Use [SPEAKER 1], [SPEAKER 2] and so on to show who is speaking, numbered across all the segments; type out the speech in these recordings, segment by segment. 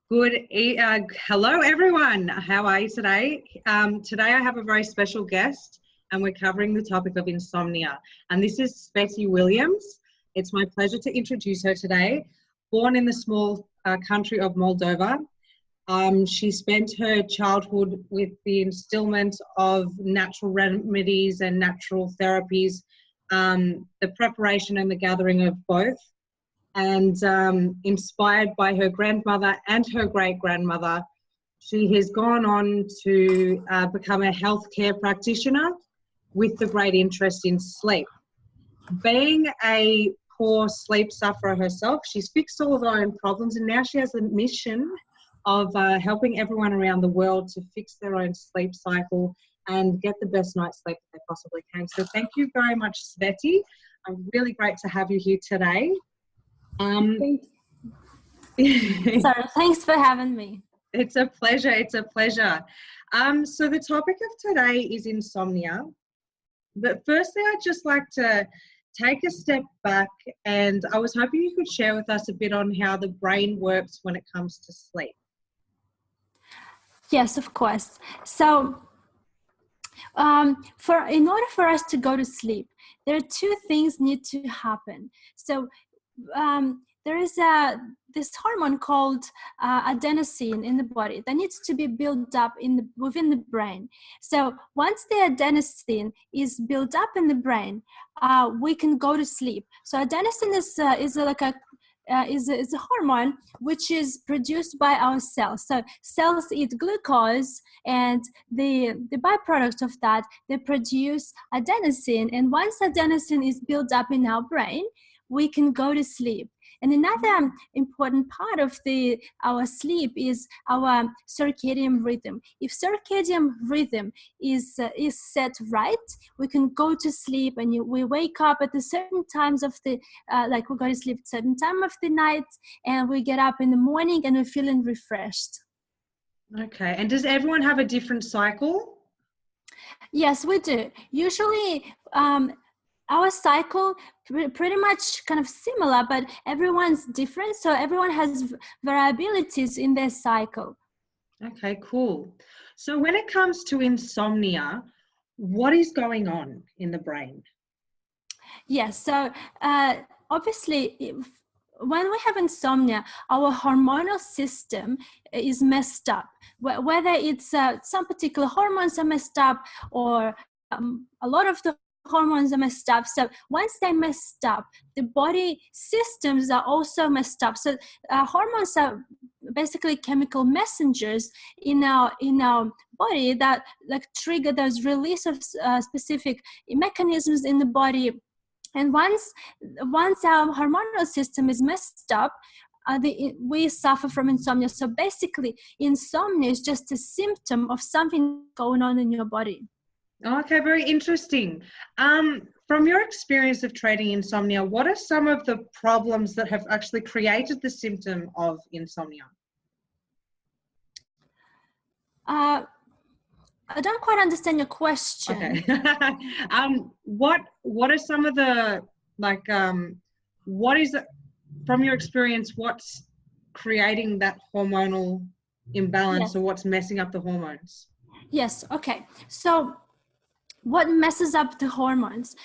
[SPEAKER 1] Hello everyone. How are you today? Today I have a very special guest and we're covering the topic of insomnia. And this is Sveti Williams. It's my pleasure to introduce her today. Born in the small country of Moldova, she spent her childhood with the instillment of natural remedies and natural therapies, the preparation and the gathering of both. And inspired by her grandmother and her great-grandmother, she has gone on to become a healthcare practitioner with the great interest in sleep. Being a poor sleep sufferer herself, she's fixed all of her own problems, and now she has a mission of helping everyone around the world to fix their own sleep cycle and get the best night's sleep that they possibly can. So thank you very much, Sveti. Really great to have you here today.
[SPEAKER 2] Thank you. Sorry, thanks for having me.
[SPEAKER 1] It's a pleasure. It's a pleasure. So the topic of today is insomnia. But firstly, I'd just like to take a step back, and I was hoping you could share with us a bit on how the brain works when it comes to sleep.
[SPEAKER 2] Yes, of course. So in order for us to go to sleep, there are two things need to happen. So there is this hormone called adenosine in the body that needs to be built up within the brain. So once the adenosine is built up in the brain, we can go to sleep. So adenosine is a hormone which is produced by our cells. So cells eat glucose, and the byproduct of that, they produce adenosine. And once adenosine is built up in our brain, we can go to sleep. And another important part of our sleep is our circadian rhythm. If circadian rhythm is set right, we can go to sleep, and we wake up at the certain times of we go to sleep at certain time of the night, and we get up in the morning and we're feeling refreshed.
[SPEAKER 1] Okay. And does everyone have a different cycle?
[SPEAKER 2] Yes, we do. Usually, our cycle pretty much kind of similar, but everyone's different. So everyone has variabilities in their cycle.
[SPEAKER 1] Okay, cool. So when it comes to insomnia, what is going on in the brain?
[SPEAKER 2] Yes. So obviously, when we have insomnia, our hormonal system is messed up. Whether it's some particular hormones are messed up, or a lot of the hormones are messed up. So once they're messed up, the body systems are also messed up. So hormones are basically chemical messengers in our body that trigger those release of specific mechanisms in the body. And once our hormonal system is messed up, we suffer from insomnia. So basically, insomnia is just a symptom of something going on in your body.
[SPEAKER 1] Okay, very interesting. From your experience of treating insomnia, what are some of the problems that have actually created the symptom of insomnia?
[SPEAKER 2] I don't quite understand your question.
[SPEAKER 1] Okay. What are some of the, what is it, from your experience, what's creating that hormonal imbalance? Yes. Or what's messing up the hormones?
[SPEAKER 2] Yes, okay. So what messes up the hormones?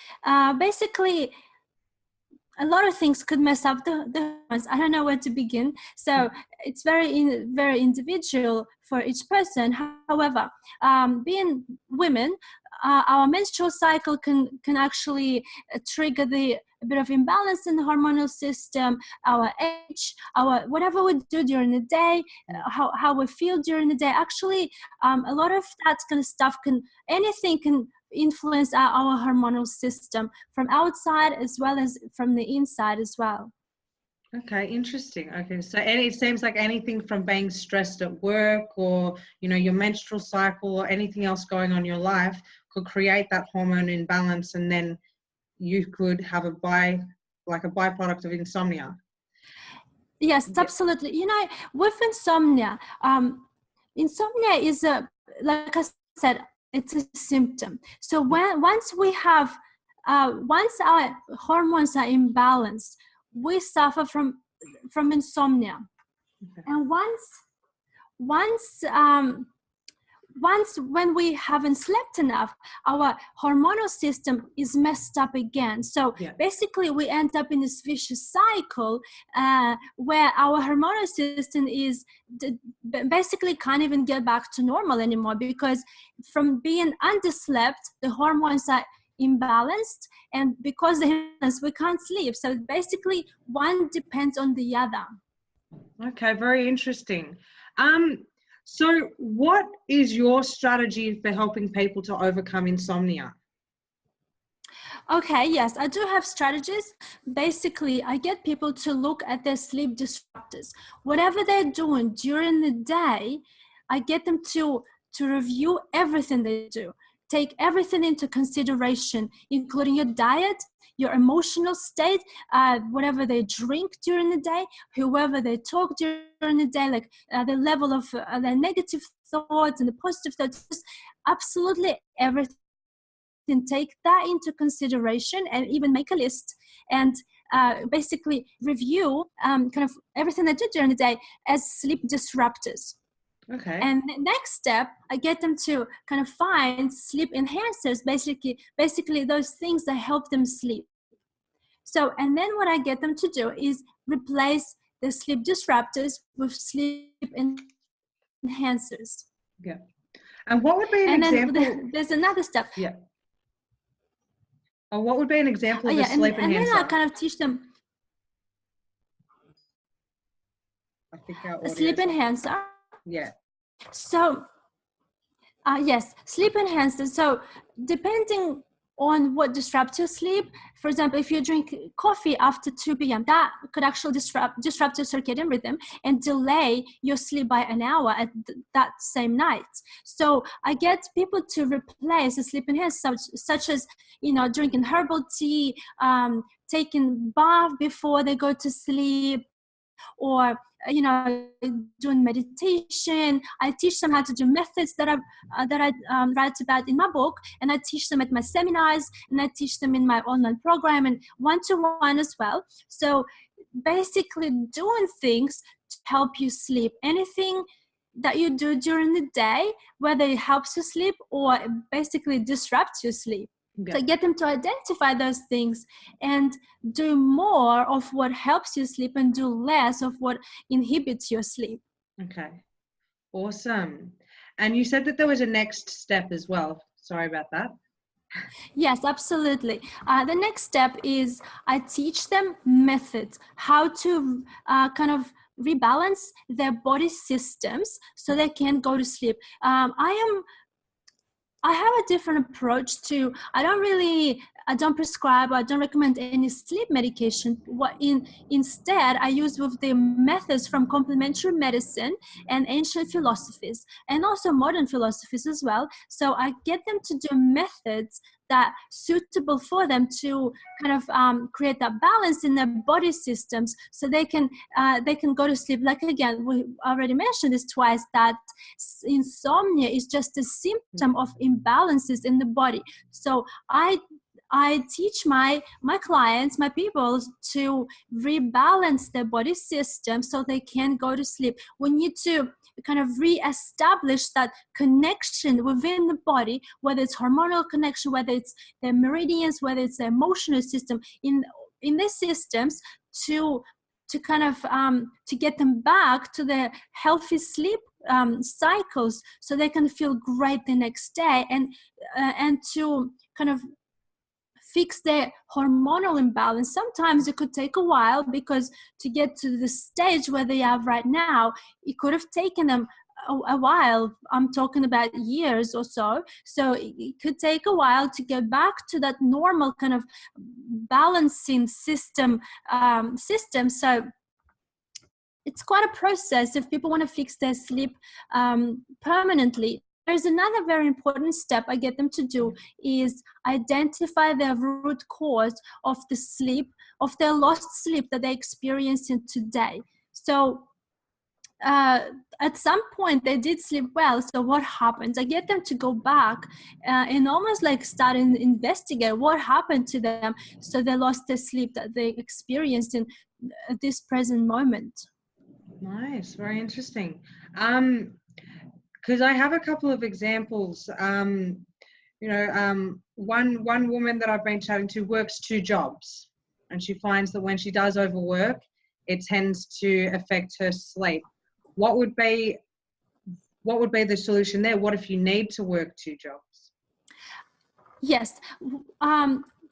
[SPEAKER 2] Basically, a lot of things could mess up the hormones. I don't know where to begin. So it's very individual for each person. However, being women, our menstrual cycle can actually trigger a bit of imbalance in the hormonal system, our age, our whatever we do during the day, how we feel during the day. Actually, a lot of that kind of stuff anything can influence our hormonal system from outside as well as from the inside as well.
[SPEAKER 1] Okay, interesting. Okay, so it seems like anything from being stressed at work, or your menstrual cycle, or anything else going on in your life could create that hormone imbalance, and then you could have a byproduct of insomnia.
[SPEAKER 2] Yes, absolutely. With insomnia, insomnia is like I said, it's a symptom. So once our hormones are imbalanced, we suffer from insomnia. Okay. And once when we haven't slept enough, our hormonal system is messed up again. So basically we end up in this vicious cycle where our hormonal system is basically can't even get back to normal anymore, because from being underslept, the hormones are imbalanced, and because we can't sleep. So basically one depends on the other.
[SPEAKER 1] Okay, very interesting. So what is your strategy for helping people to overcome insomnia?
[SPEAKER 2] Okay, yes, I do have strategies. Basically, I get people to look at their sleep disruptors. Whatever they're doing during the day, I get them to review everything they do. Take everything into consideration, including your diet, your emotional state, whatever they drink during the day, whoever they talk during the day, like the level of their negative thoughts and the positive thoughts, absolutely everything. Take that into consideration and even make a list and basically review kind of everything they do during the day as sleep disruptors.
[SPEAKER 1] Okay.
[SPEAKER 2] And the next step, I get them to kind of find sleep enhancers, basically those things that help them sleep. So, and then what I get them to do is replace the sleep disruptors with sleep enhancers.
[SPEAKER 1] Yeah. And what would be an example?
[SPEAKER 2] Then there's another step.
[SPEAKER 1] Yeah. What would be an example of a sleep enhancer?
[SPEAKER 2] And then I kind of teach them
[SPEAKER 1] a
[SPEAKER 2] sleep enhancer.
[SPEAKER 1] Yeah.
[SPEAKER 2] So, yes, sleep enhancer. So, depending on what disrupts your sleep, for example, if you drink coffee after 2 p.m., that could actually disrupt your circadian rhythm and delay your sleep by an hour at that same night. So I get people to replace the sleep enhancers such as, drinking herbal tea, taking bath before they go to sleep, or doing meditation. I teach them how to do methods that I write about in my book, and I teach them at my seminars, and I teach them in my online program and one-to-one as well. So basically doing things to help you sleep. Anything that you do during the day, whether it helps you sleep or basically disrupts your sleep.
[SPEAKER 1] Yeah.
[SPEAKER 2] So get them to identify those things and do more of what helps you sleep and do less of what inhibits your sleep.
[SPEAKER 1] Okay, awesome. And you said that there was a next step as well. Sorry about that.
[SPEAKER 2] Yes, absolutely. The next step is I teach them methods, how to kind of rebalance their body systems so they can go to sleep. I have a different approach to, I don't prescribe, I don't recommend any sleep medication. Instead, I use with the methods from complementary medicine and ancient philosophies, and also modern philosophies as well. So I get them to do methods that suitable for them to kind of create that balance in their body systems so they can go to sleep. Like, again, we already mentioned this twice, that insomnia is just a symptom of imbalances in the body. So I teach my clients, my people, to rebalance their body system so they can go to sleep. We need to kind of re-establish that connection within the body, whether it's hormonal connection, whether it's the meridians, whether it's the emotional system, in these systems to kind of to get them back to the healthy sleep cycles so they can feel great the next day, and to kind of fix their hormonal imbalance. Sometimes it could take a while, because to get to the stage where they are right now, it could have taken them a while. I'm talking about years or so. So it could take a while to get back to that normal kind of balancing system. So it's quite a process if people want to fix their sleep permanently. There's another very important step I get them to do is identify the root cause of the sleep, of their lost sleep that they experience in today. So at some point they did sleep well. So what happens? I get them to go back and almost like start and investigate what happened to them so they lost their sleep that they experienced in this present moment.
[SPEAKER 1] Nice, very interesting. Because I have a couple of examples. One woman that I've been chatting to works two jobs, and she finds that when she does overwork, it tends to affect her sleep. What would be the solution there? What if you need to work two jobs?
[SPEAKER 2] Yes.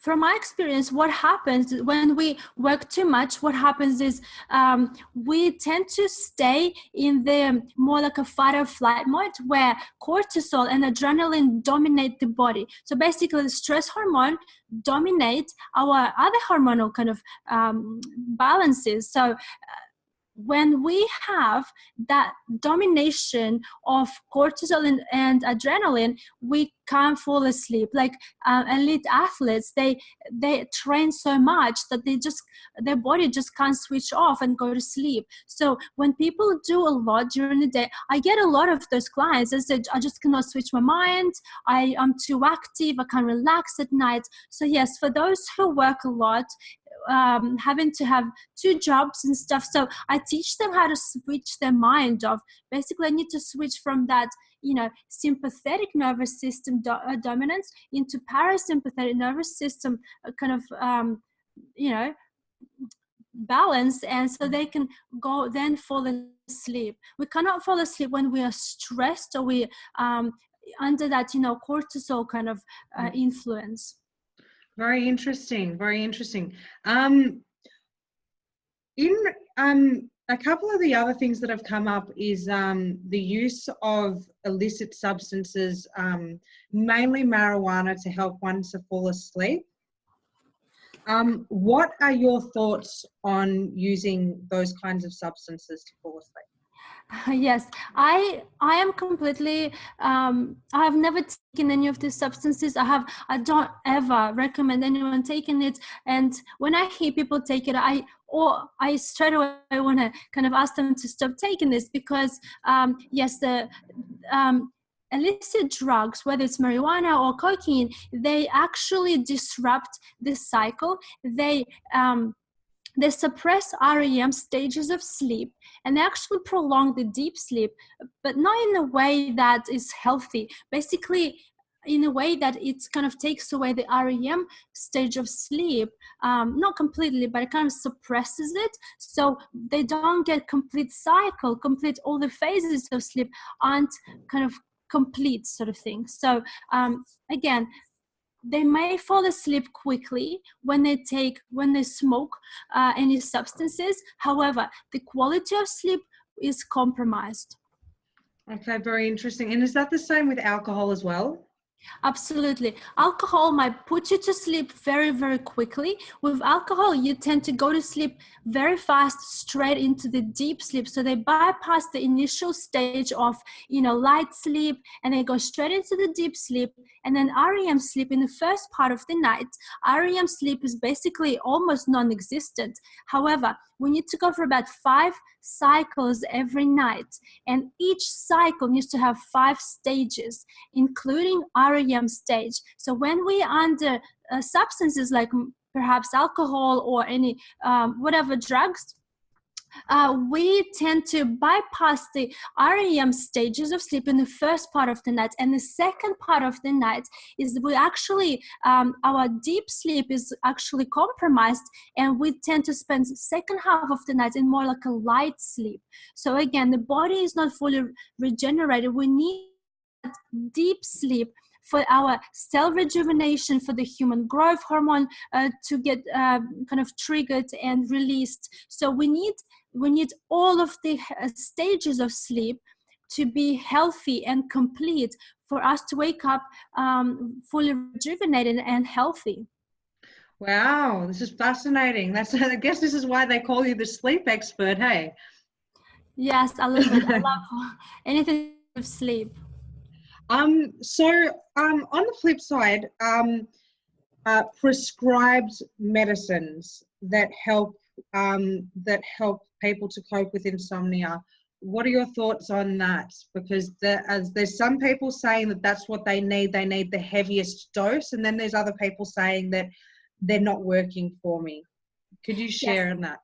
[SPEAKER 2] From my experience, what happens when we work too much, what happens is we tend to stay in the more like a fight or flight mode where cortisol and adrenaline dominate the body. So basically the stress hormone dominates our other hormonal kind of balances. So when we have that domination of cortisol and adrenaline, we can't fall asleep. Like elite athletes, they train so much that their body just can't switch off and go to sleep. So when people do a lot during the day, I get a lot of those clients that say, I just cannot switch my mind. I'm too active. I can't relax at night. So yes, for those who work a lot, having to have two jobs and stuff, so I teach them how to switch their mind off. Basically, I need to switch from that sympathetic nervous system dominance into parasympathetic nervous system kind of balance, and so they can go then fall asleep. We cannot fall asleep when we are stressed or we under that cortisol kind of influence.
[SPEAKER 1] Very interesting. Very interesting. A couple of the other things that have come up is the use of illicit substances, mainly marijuana, to help one to fall asleep. What are your thoughts on using those kinds of substances to fall asleep?
[SPEAKER 2] Yes, I am completely I have never taken any of these substances. I don't ever recommend anyone taking it, and when I hear people take it, I straight away want to kind of ask them to stop taking this, because yes, the illicit drugs, whether it's marijuana or cocaine, they actually disrupt the cycle. They suppress REM stages of sleep, and they actually prolong the deep sleep, but not in a way that is healthy. Basically, in a way that it kind of takes away the REM stage of sleep, not completely, but it kind of suppresses it. So they don't get complete cycle, all the phases of sleep aren't kind of complete, sort of thing. So again, they may fall asleep quickly when they smoke any substances. However, the quality of sleep is compromised.
[SPEAKER 1] Okay, very interesting. And is that the same with alcohol as well?
[SPEAKER 2] Absolutely. Alcohol might put you to sleep very, very quickly. With alcohol, you tend to go to sleep very fast, straight into the deep sleep. So they bypass the initial stage of, light sleep, and they go straight into the deep sleep. And then REM sleep in the first part of the night. REM sleep is basically almost non-existent. However, we need to go for about 5 cycles every night. And each cycle needs to have 5 stages, including REM stage. So when we under substances like perhaps alcohol or any whatever drugs, we tend to bypass the REM stages of sleep in the first part of the night. And the second part of the night is we actually, our deep sleep is actually compromised, and we tend to spend the second half of the night in more like a light sleep. So again, the body is not fully regenerated. We need deep sleep for our cell rejuvenation, for the human growth hormone to get kind of triggered and released. So we need all of the stages of sleep to be healthy and complete for us to wake up fully rejuvenated and healthy.
[SPEAKER 1] Wow, this is fascinating. I guess this is why they call you the sleep expert, hey?
[SPEAKER 2] Yes, I love it. I love anything with sleep.
[SPEAKER 1] So on the flip side, prescribed medicines that help people to cope with insomnia. What are your thoughts on that? Because there's some people saying that that's what they need. They need the heaviest dose, and then there's other people saying that they're not working for me. Could you share on that?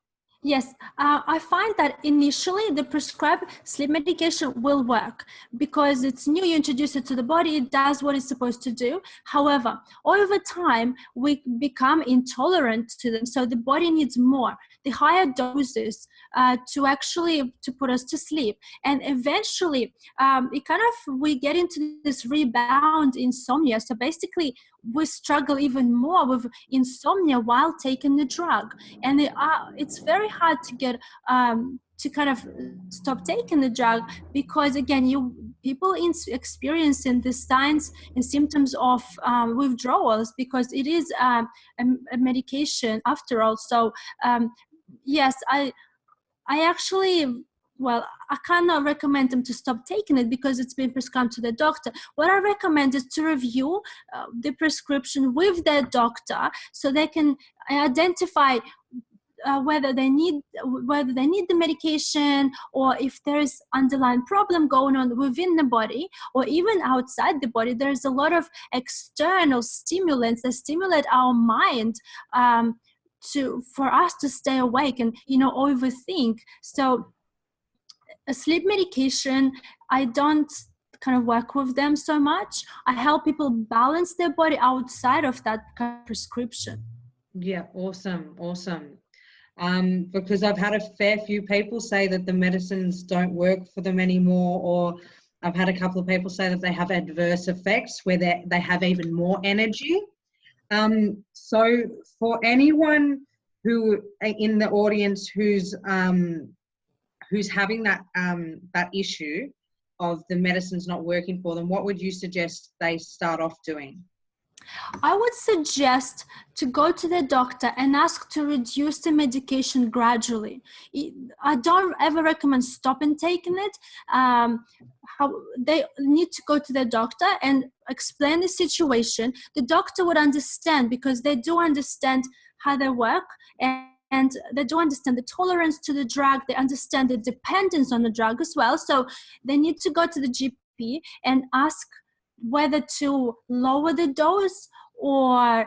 [SPEAKER 2] Yes, I find that initially the prescribed sleep medication will work because it's new, you introduce it to the body, it does what it's supposed to do. However, over time, we become intolerant to them, so the body needs more, the higher doses to put us to sleep. And eventually, we get into this rebound insomnia. So basically, we struggle even more with insomnia while taking the drug. And it's very hard to get to kind of stop taking the drug because again people experiencing the signs and symptoms of withdrawals because it is a medication after all. So yes, I actually, well, I cannot recommend them to stop taking it because it's been prescribed to the doctor. What I recommend is to review the prescription with their doctor so they can identify whether they need the medication, or if there is underlying problem going on within the body or even outside the body. There's a lot of external stimulants that stimulate our mind for us to stay awake and overthink. So a sleep medication, I don't kind of work with them so much. I help people balance their body outside of that kind of prescription.
[SPEAKER 1] Yeah, awesome. Because I've had a fair few people say that the medicines don't work for them anymore, or I've had a couple of people say that they have adverse effects where they have even more energy. So for anyone who in the audience who's having that issue of the medicines not working for them, what would you suggest they start off doing?
[SPEAKER 2] I would suggest to go to the doctor and ask to reduce the medication gradually. I don't ever recommend stopping taking it. They need to go to the doctor and explain the situation. The doctor would understand because they do understand how they work, and they do understand the tolerance to the drug. They understand the dependence on the drug as well. So they need to go to the GP and ask whether to lower the dose or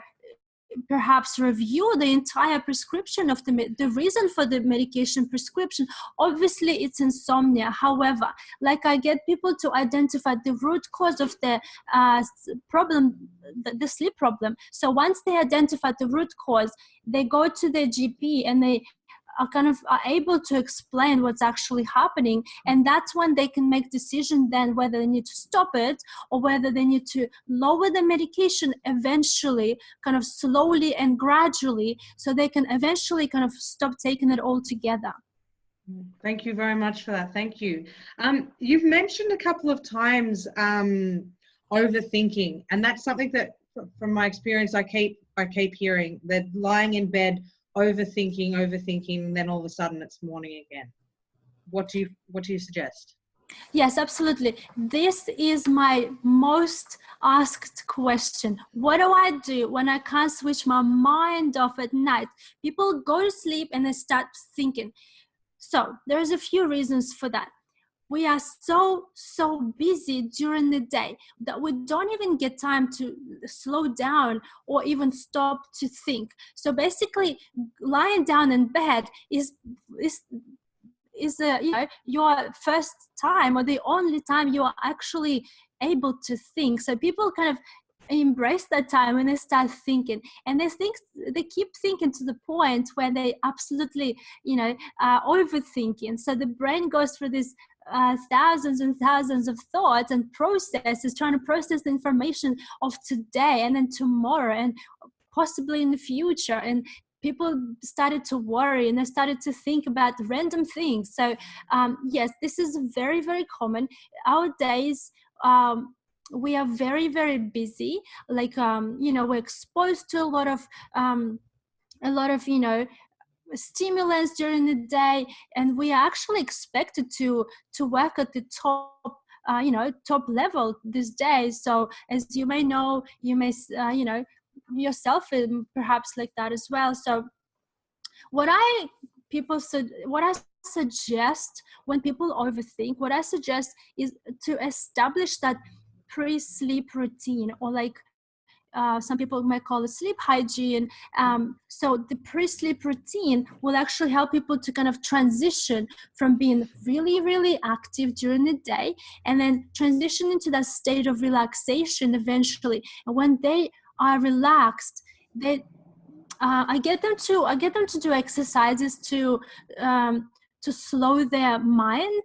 [SPEAKER 2] perhaps review the entire prescription of the reason for the medication prescription. Obviously, it's insomnia. However, like I get people to identify the root cause of the problem, the sleep problem. So once they identify the root cause, they go to their GP and they are able to explain what's actually happening, and that's when they can make decision then whether they need to stop it or whether they need to lower the medication eventually, kind of slowly and gradually, so they can eventually kind of stop taking it altogether.
[SPEAKER 1] Thank you very much for that. Thank you. You've mentioned a couple of times overthinking, and that's something that from my experience I keep hearing, that lying in bed overthinking, and then all of a sudden it's morning again. What do you suggest?
[SPEAKER 2] Yes, absolutely. This is my most asked question. What do I do when I can't switch my mind off at night? People go to sleep and they start thinking. So there's a few reasons for that. We are so busy during the day that we don't even get time to slow down or even stop to think. So basically, lying down in bed is your first time or the only time you are actually able to think. So people kind of embrace that time when they start thinking, and they keep thinking to the point where they absolutely overthinking. So the brain goes through this thousands and thousands of thoughts and processes, trying to process the information of today and then tomorrow and possibly in the future. And people started to worry and they started to think about random things. So yes, this is very, very common. Our days, we are very, very busy. Like, we're exposed to a lot of stimulants during the day, and we are actually expected to work at the top level these days. So as you may know, you may yourself perhaps like that as well. So what I suggest when people overthink, what I suggest is to establish that pre-sleep routine, or like some people might call it sleep hygiene. So the pre-sleep routine will actually help people to kind of transition from being really, really active during the day and then transition into that state of relaxation eventually. And when they are relaxed, I get them to do exercises to slow their mind,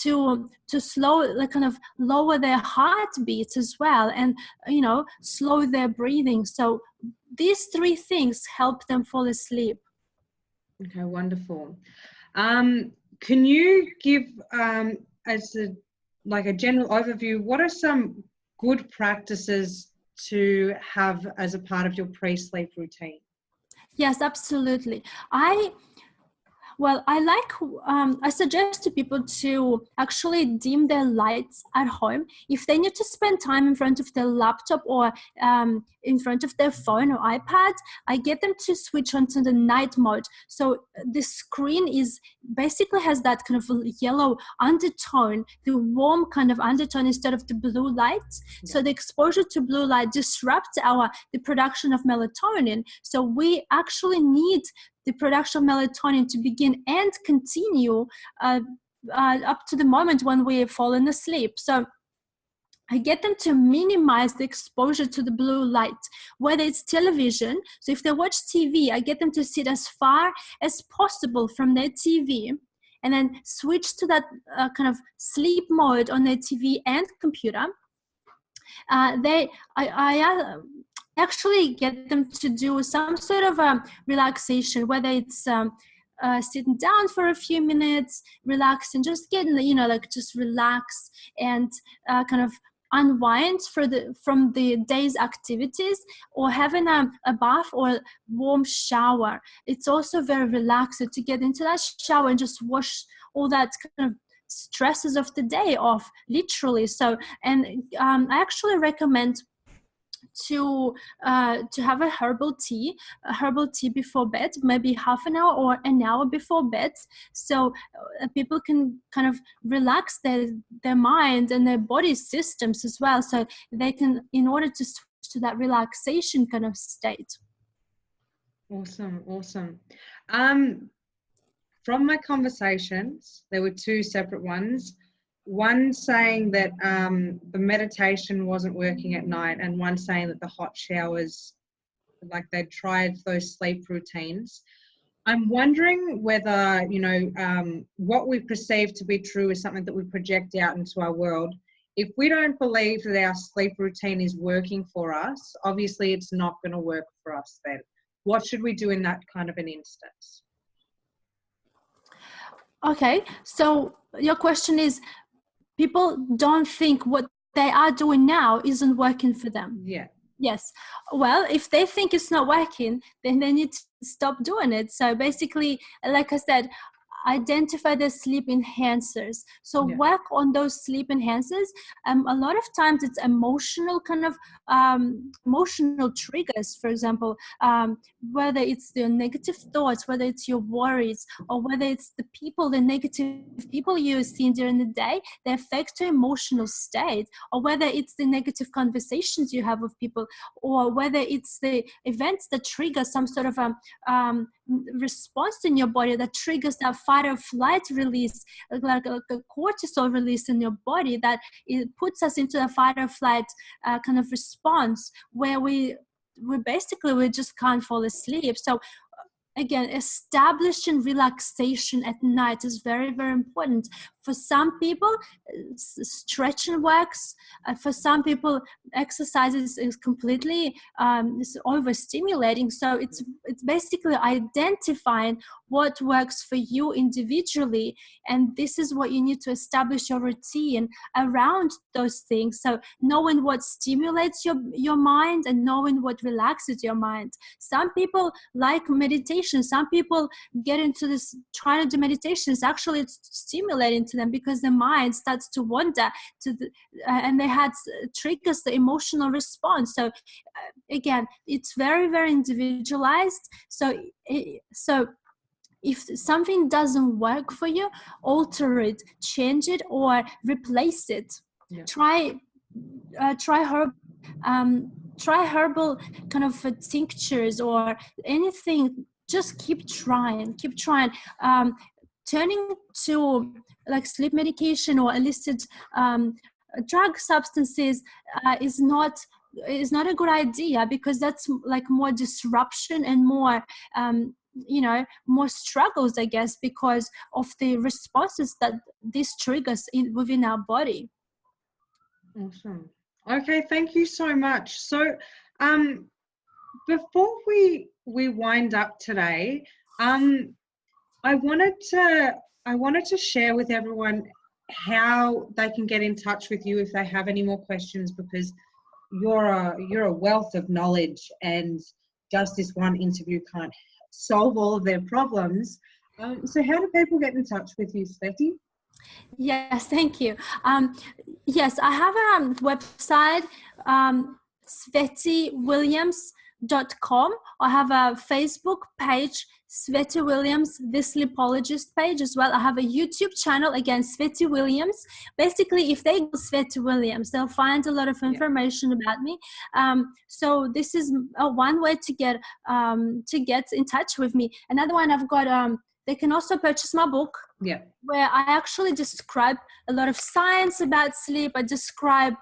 [SPEAKER 2] to slow, like kind of lower their heartbeats as well, and slow their breathing. So these three things help them fall asleep.
[SPEAKER 1] Okay, wonderful. Can you give as a general overview, what are some good practices to have as a part of your pre-sleep routine?
[SPEAKER 2] Yes, absolutely. I suggest to people to actually dim their lights at home. If they need to spend time in front of their laptop or in front of their phone or iPad, I get them to switch onto the night mode. So the screen basically has that kind of yellow undertone, the warm kind of undertone instead of the blue light. Yeah. So the exposure to blue light disrupts the production of melatonin. So we actually need the production of melatonin to begin and continue up to the moment when we have fallen asleep. So I get them to minimize the exposure to the blue light, whether it's television. So if they watch TV, I get them to sit as far as possible from their TV and then switch to that kind of sleep mode on their TV and computer. I actually get them to do some sort of relaxation, whether it's sitting down for a few minutes, relaxing, just getting, just relax and kind of unwind from the day's activities, or having a bath or warm shower. It's also very relaxing to get into that shower and just wash all that kind of stresses of the day off, literally. So, and I actually recommend to have a herbal tea before bed, maybe half an hour or an hour before bed, so people can kind of relax their mind and their body systems as well, so they can, in order to switch to that relaxation kind of state.
[SPEAKER 1] Awesome. From my conversations, there were two separate ones. One saying that the meditation wasn't working at night, and one saying that the hot showers, like they'd tried those sleep routines. I'm wondering whether, what we perceive to be true is something that we project out into our world. If we don't believe that our sleep routine is working for us, obviously it's not going to work for us then. What should we do in that kind of an instance?
[SPEAKER 2] Okay, so your question is, people don't think what they are doing now isn't working for them.
[SPEAKER 1] Yeah.
[SPEAKER 2] Yes. Well, if they think it's not working, then they need to stop doing it. So basically, like I said, identify the sleep enhancers. So work on those sleep enhancers. A lot of times it's emotional kind of emotional triggers, for example, whether it's the negative thoughts, whether it's your worries, or whether it's the negative people you're seeing during the day, they affect your emotional state, or whether it's the negative conversations you have with people, or whether it's the events that trigger some sort of response in your body that triggers that fight or flight release, like a cortisol release in your body, that it puts us into a fight or flight kind of response where we just can't fall asleep. So again, establishing relaxation at night is very, very important. For some people, stretching works. For some people, exercises is completely overstimulating. So it's basically identifying what works for you individually, and this is what you need to establish your routine around those things. So knowing what stimulates your mind and knowing what relaxes your mind. Some people like meditation. Some people get into this trying to do meditations. Actually, it's stimulating to them because the mind starts to wander and they had triggers the emotional response. So again, it's very, very individualized. So if something doesn't work for you, alter it, change it, or replace it. Yeah. Try try herbal kind of tinctures or anything. Just keep trying. Turning to like sleep medication or illicit drug substances is not a good idea, because that's like more disruption and more more struggles, I guess, because of the responses that this triggers within our body.
[SPEAKER 1] Awesome. Okay, thank you so much. So before we wind up today, I wanted to share with everyone how they can get in touch with you if they have any more questions, because you're a wealth of knowledge, and just this one interview can't solve all of their problems. So how do people get in touch with you, Sveti?
[SPEAKER 2] Yes, thank you. Yes, I have a website, SvetiWilliams.com. I have a Facebook page, Sveti Williams, the sleepologist page as well. I have a YouTube channel, again, Sveti Williams. Basically, if they go Sveti Williams, they'll find a lot of information about me. So this is one way to get in touch with me. Another one, I've got, they can also purchase my book, where I actually describe a lot of science about sleep. I describe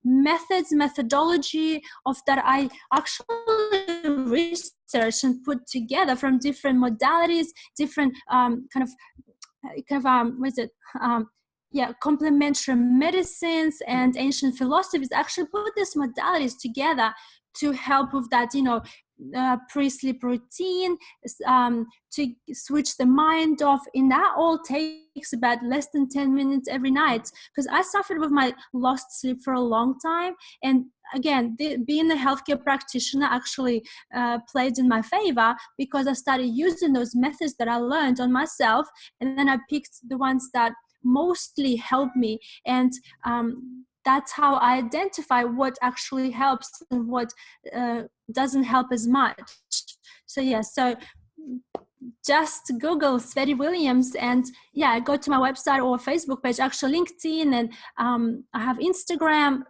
[SPEAKER 2] methodology of that I actually research and put together from different modalities, different complementary medicines and ancient philosophies. Actually put these modalities together to help with that, pre-sleep routine, to switch the mind off. And that all takes about less than 10 minutes every night, because I suffered with my lost sleep for a long time. And again, being a healthcare practitioner actually played in my favor, because I started using those methods that I learned on myself, and then I picked the ones that mostly helped me. And that's how I identify what actually helps and what doesn't help as much. So so just Google Sveti Williams, and go to my website or Facebook page, actually LinkedIn, and I have Instagram,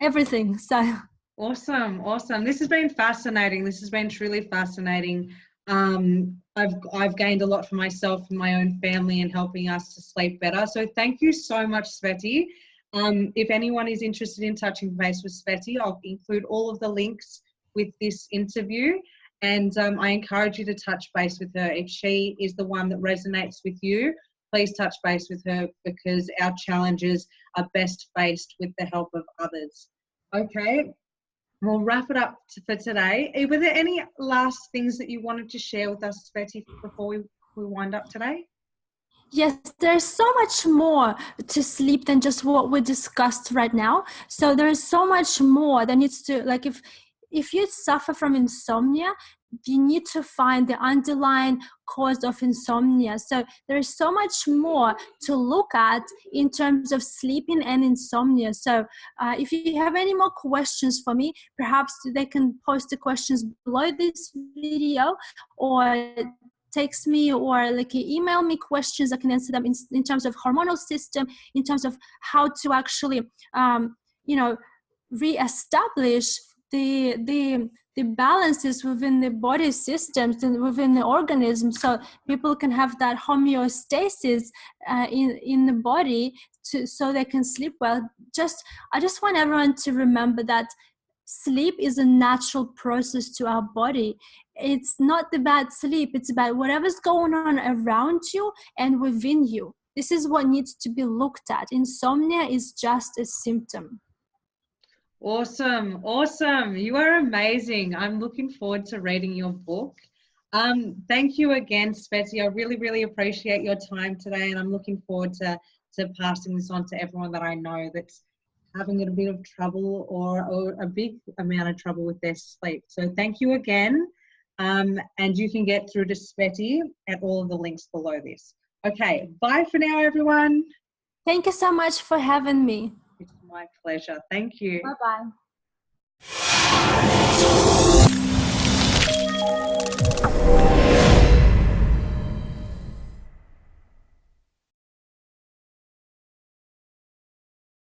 [SPEAKER 2] everything. So
[SPEAKER 1] awesome. This has been fascinating. This has been truly fascinating. I've gained a lot for myself and my own family in helping us to sleep better. So thank you so much, Sveti. If anyone is interested in touching base with Sveti, I'll include all of the links with this interview, and I encourage you to touch base with her. If she is the one that resonates with you, please touch base with her, because our challenges are best faced with the help of others. Okay, we'll wrap it up for today. Were there any last things that you wanted to share with us, Sveti, before we wind up today?
[SPEAKER 2] Yes, there's so much more to sleep than just what we discussed right now. So there's so much more that needs to, like, if you suffer from insomnia, you need to find the underlying cause of insomnia. So there's so much more to look at in terms of sleeping and insomnia. So if you have any more questions for me, perhaps they can post the questions below this video, or text me, or like email me questions. I can answer them in terms of hormonal system, in terms of how to actually reestablish the balances within the body systems and within the organism, so people can have that homeostasis in the body, so they can sleep well. I just want everyone to remember that sleep is a natural process to our body. It's not about sleep, it's about whatever's going on around you and within you. This is what needs to be looked at. Insomnia is just a symptom.
[SPEAKER 1] Awesome. You are amazing. I'm looking forward to reading your book. Thank you again, Sveti. I really, really appreciate your time today, and I'm looking forward to passing this on to everyone that I know that's having a bit of trouble or a big amount of trouble with their sleep. So thank you again. And you can get through to Sveti at all of the links below this. Okay, bye for now, everyone.
[SPEAKER 2] Thank you so much for having me.
[SPEAKER 1] It's my pleasure. Thank you.
[SPEAKER 2] Bye-bye.